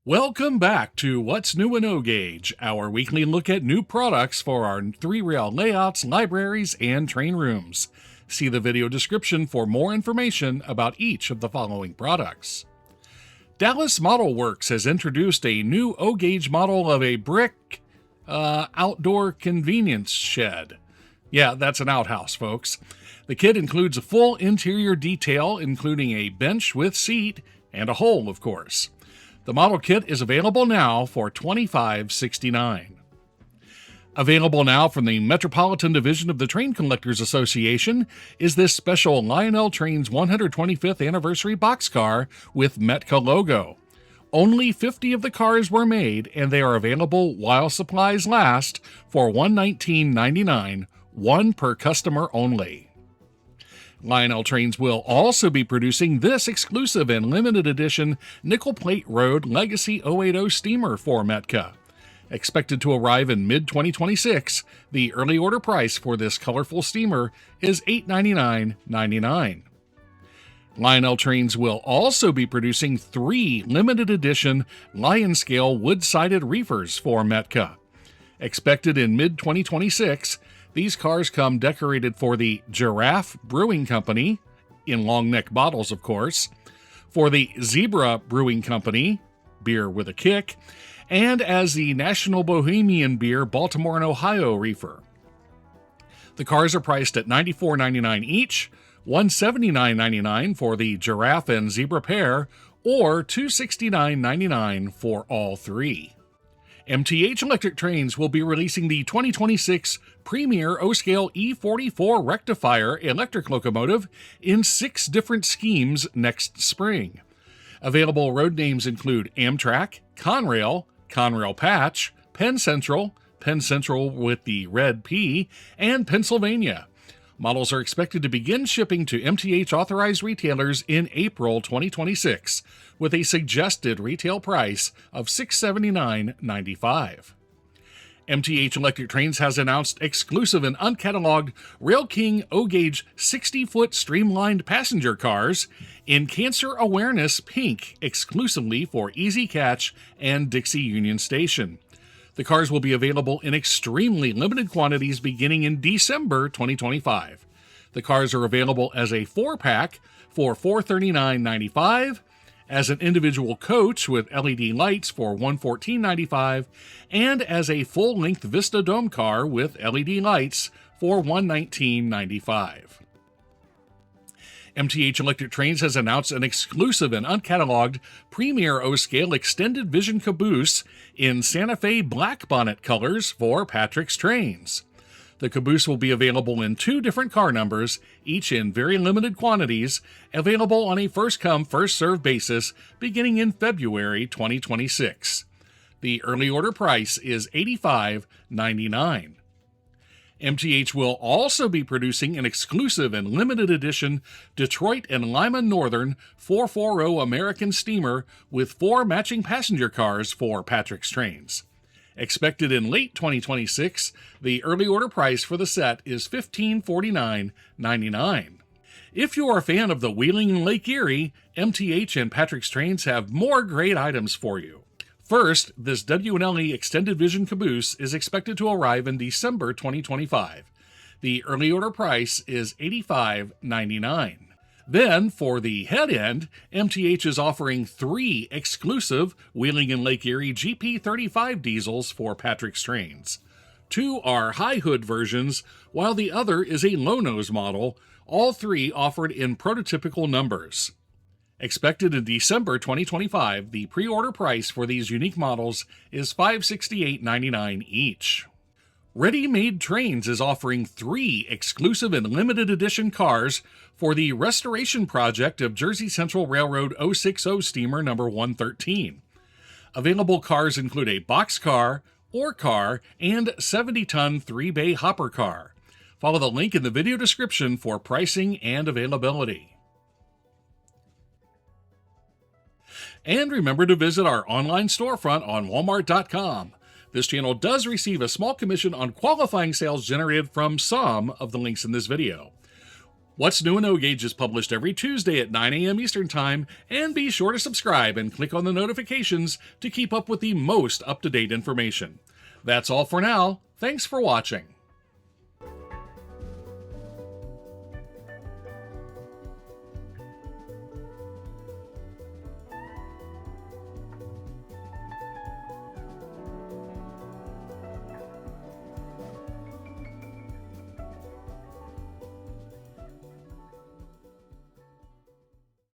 Welcome back to What's New in O-Gauge, our weekly look at new products for our three-rail layouts, libraries, and train rooms. See the video description for more information about each of the following products. Dallas Model Works has introduced a new O-Gauge model of a brick outdoor convenience shed. Yeah, that's an outhouse, folks. The kit includes a full interior detail, including a bench with seat and a hole, of course. The model kit is available now for $25.69. Available now from the Metropolitan Division of the Train Collectors Association is this special Lionel Trains 125th Anniversary Boxcar with METCA logo. Only 50 of the cars were made, and they are available while supplies last for $119.99, one per customer only. Lionel Trains will also be producing this exclusive and limited edition Nickel Plate Road Legacy 080 steamer for METCA. Expected to arrive in mid-2026, the early order price for this colorful steamer is $899.99. Lionel Trains will also be producing 3 limited edition Lion Scale wood-sided reefers for METCA. Expected in mid-2026, these cars come decorated for the Giraffe Brewing Company, in long neck bottles, of course, for the Zebra Brewing Company, beer with a kick, and as the National Bohemian Beer Baltimore and Ohio Reefer. The cars are priced at $94.99 each, $179.99 for the Giraffe and Zebra pair, or $269.99 for all three. MTH Electric Trains will be releasing the 2026 Premier O-Scale E44 Rectifier electric locomotive in 6 different schemes next spring. Available road names include Amtrak, Conrail, Conrail Patch, Penn Central with the red P, and Pennsylvania. Models are expected to begin shipping to MTH authorized retailers in April 2026, with a suggested retail price of $679.95. MTH Electric Trains has announced exclusive and uncatalogued Rail King O-Gauge 60-foot streamlined passenger cars in Cancer Awareness Pink exclusively for Easy Catch and Dixie Union Station. The cars will be available in extremely limited quantities beginning in December 2025. The cars are available as a 4-pack for $439.95, as an individual coach with LED lights for $114.95, and as a full-length Vista Dome car with LED lights for $119.95. MTH Electric Trains has announced an exclusive and uncatalogued Premier O-Scale Extended Vision Caboose in Santa Fe black bonnet colors for Patrick's Trains. The caboose will be available in 2 different car numbers, each in very limited quantities, available on a first-come, first-served basis beginning in February 2026. The early order price is $85.99. MTH will also be producing an exclusive and limited edition Detroit and Lima Northern 440 American steamer with 4 matching passenger cars for Patrick's Trains. Expected in late 2026, the early order price for the set is $1549.99. If you're a fan of the Wheeling and Lake Erie, MTH and Patrick's Trains have more great items for you. First, this W&LE Extended Vision Caboose is expected to arrive in December 2025. The early order price is $85.99. Then, for the head end, MTH is offering 3 exclusive Wheeling and Lake Erie GP35 diesels for Patrick's Trains. 2 are high hood versions, while the other is a low nose model, all 3 offered in prototypical numbers. Expected in December 2025, the pre-order price for these unique models is $568.99 each. Ready Made Trains is offering 3 exclusive and limited edition cars for the restoration project of Jersey Central Railroad 060 steamer number 113. Available cars include a boxcar, ore car, and 70-ton 3-bay hopper car. Follow the link in the video description for pricing and availability. And remember to visit our online storefront on Walmart.com. This channel does receive a small commission on qualifying sales generated from some of the links in this video. What's New in O-Gauge is published every Tuesday at 9 a.m. Eastern Time, and be sure to subscribe and click on the notifications to keep up with the most up-to-date information. That's all for now. Thanks for watching.